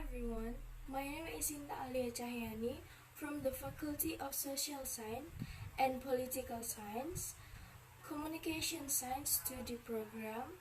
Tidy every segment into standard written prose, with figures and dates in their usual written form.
everyone, my name is Shinta Aaliyah Cahyani from the Faculty of Social Science and Political Science, Communication Science Study Program.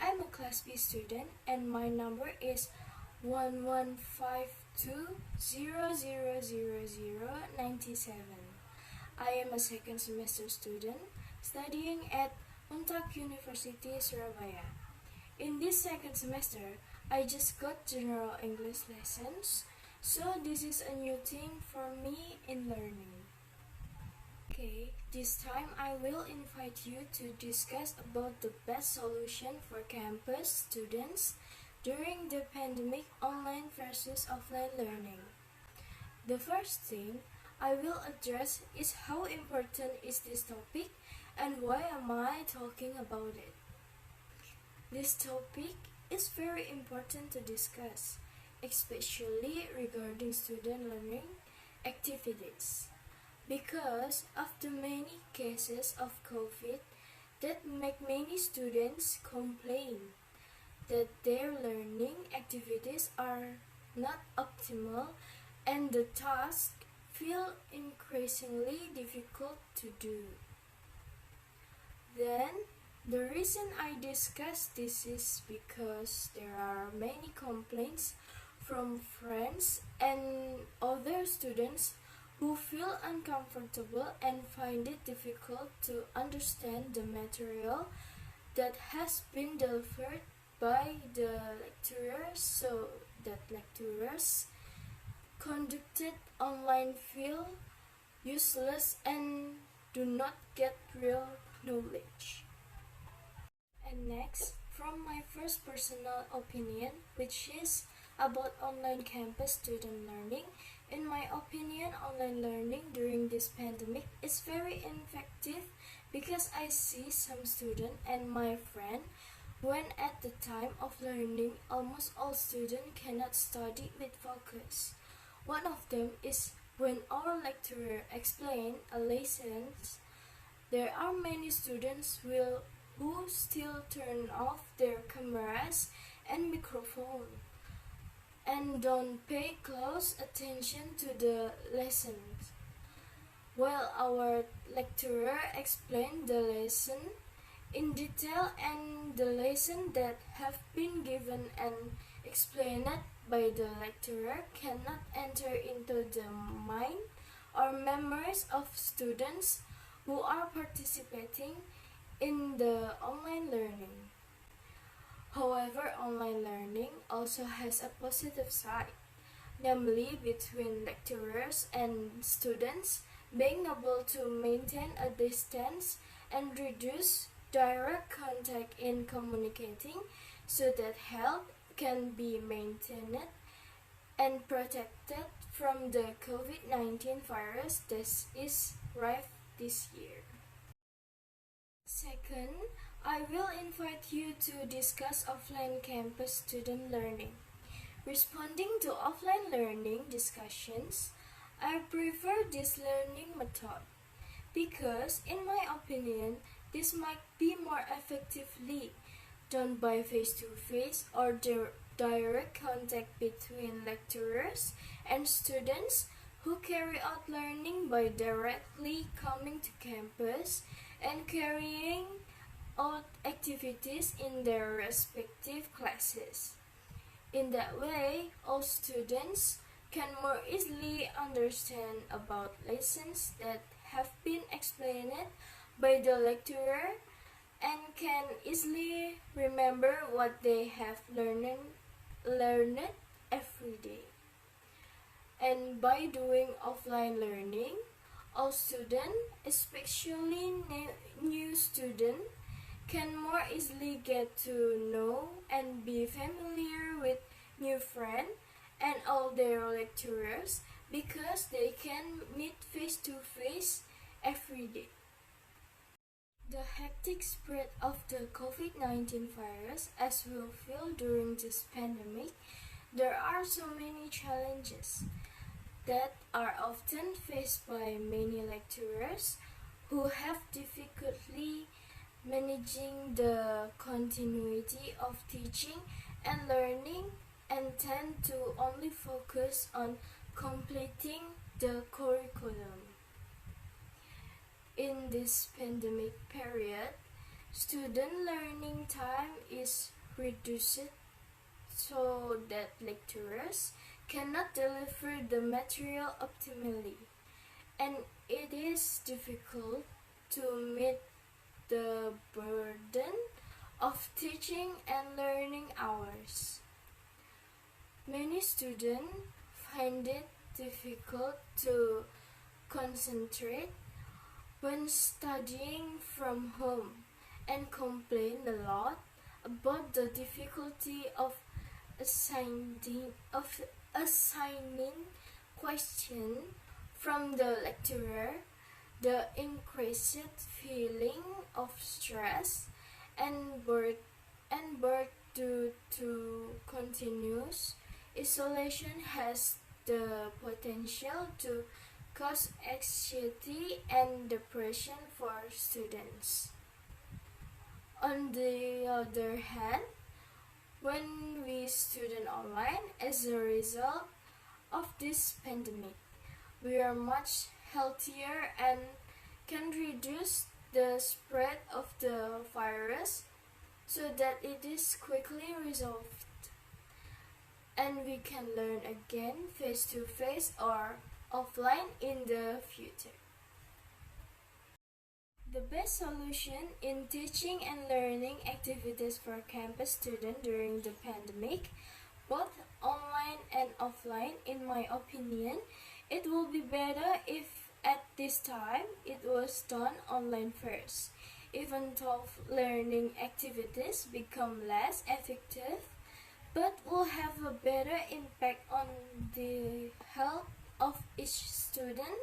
I'm a Class B student and my number is 1152000097. I am a second semester student studying at Untak University, Surabaya. In this second semester, I just got general English lessons, so this is a new thing for me in learning. Okay, this time I will invite you to discuss about the best solution for campus students during the pandemic, online versus offline learning. The first thing I will address is how important is this topic and why am I talking about it. This topic is very important to discuss, especially regarding student learning activities, because of the many cases of COVID that make many students complain that their learning activities are not optimal and the tasks feel increasingly difficult to do. Then, the reason I discuss this is because there are many complaints from friends and other students who feel uncomfortable and find it difficult to understand the material that has been delivered by the lecturers, so that lecturers conducted online feel useless and do not get real knowledge. And next, from my first personal opinion, which is about online campus student learning, in my opinion, online learning during this pandemic is very effective because I see some student and my friend when at the time of learning almost all students cannot study with focus. One of them is when our lecturer explain a lesson, there are many students who still turn off their cameras and microphone and don't pay close attention to the lessons. While our lecturer explained the lesson in detail and the lesson that have been given and explained by the lecturer cannot enter into the mind or memories of students who are participating in the online learning. However, online learning also has a positive side, namely between lecturers and students being able to maintain a distance and reduce direct contact in communicating so that health can be maintained and protected from the COVID-19 virus that is rife this year. Second, I will invite you to discuss offline campus student learning. Responding to offline learning discussions, I prefer this learning method because, in my opinion, this might be more effectively done by face-to-face or direct contact between lecturers and students who carry out learning by directly coming to campus and carrying out activities in their respective classes. In that way, all students can more easily understand about lessons that have been explained by the lecturer and can easily remember what they have learned every day. And by doing offline learning, all students, especially new students, can more easily get to know and be familiar with new friends and all their lecturers because they can meet face-to-face every day. The hectic spread of the COVID-19 virus, as we'll feel during this pandemic, there are so many challenges that are often faced by many lecturers who have difficulty managing the continuity of teaching and learning and tend to only focus on completing the curriculum. In this pandemic period, student learning time is reduced so that lecturers cannot deliver the material optimally, and it is difficult to meet the burden of teaching and learning hours. Many students find it difficult to concentrate when studying from home and complain a lot about the difficulty of assigning question from the lecturer, the increased feeling of stress and due to continuous isolation has the potential to cause anxiety and depression for students. On the other hand, when we student online as a result of this pandemic, we are much healthier and can reduce the spread of the virus so that it is quickly resolved and we can learn again face to face or offline in the future. The best solution in teaching and learning activities for campus students during the pandemic, both online and offline, in my opinion, it will be better if at this time it was done online first. Even though learning activities become less effective, but will have a better impact on the health of each student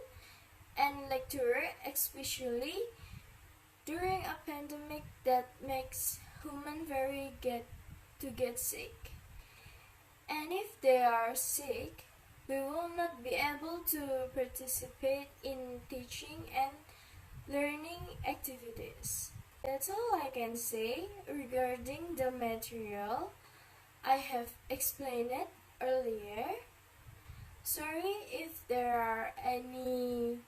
and lecturer, especially during a pandemic that makes humans get sick. And if they are sick, we will not be able to participate in teaching and learning activities. That's all I can say regarding the material I have explained it earlier. Sorry if there are any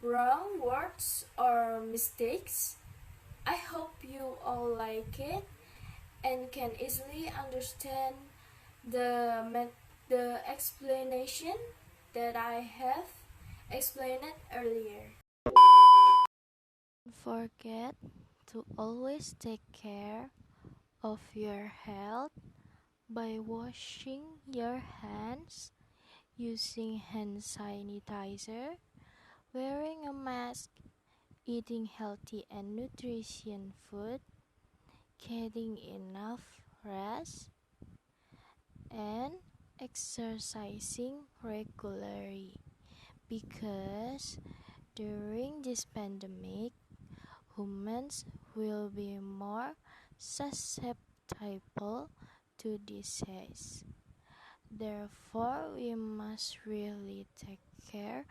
wrong words or mistakes. I hope you all like it and can easily understand the explanation that I have explained it earlier. Don't forget to always take care of your health by washing your hands, using hand sanitizer, wearing a mask, eating healthy and nutritious food, getting enough rest, and exercising regularly, because during this pandemic humans will be more susceptible to disease. Therefore, we must really take care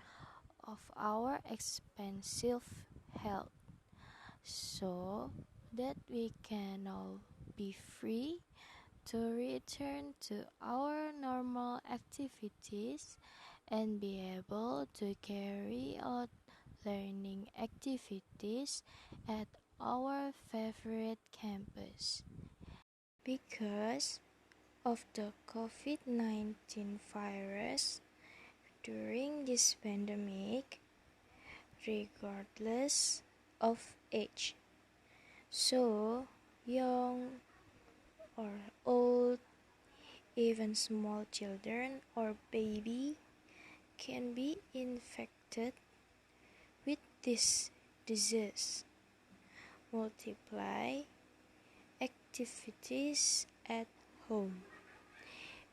of our expensive health so that we can all be free to return to our normal activities and be able to carry out learning activities at our favorite campus. Because of the COVID-19 virus, during this pandemic, regardless of age, so young or old, even small children or baby can be infected with this disease. Multiply activities at home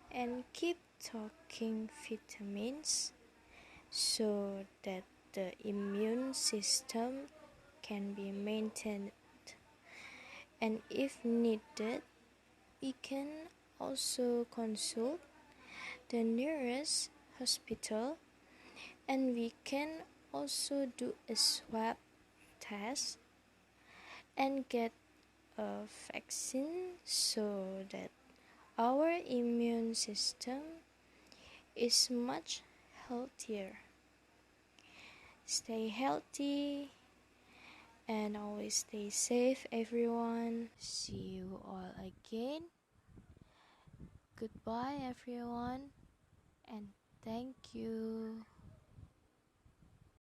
and keep taking vitamins so that the immune system can be maintained. And if needed, we can also consult the nearest hospital, and we can also do a swab test and get a vaccine so that our immune system is much healthier. Stay healthy and always stay safe, everyone. See you all again. Goodbye, everyone, and thank you.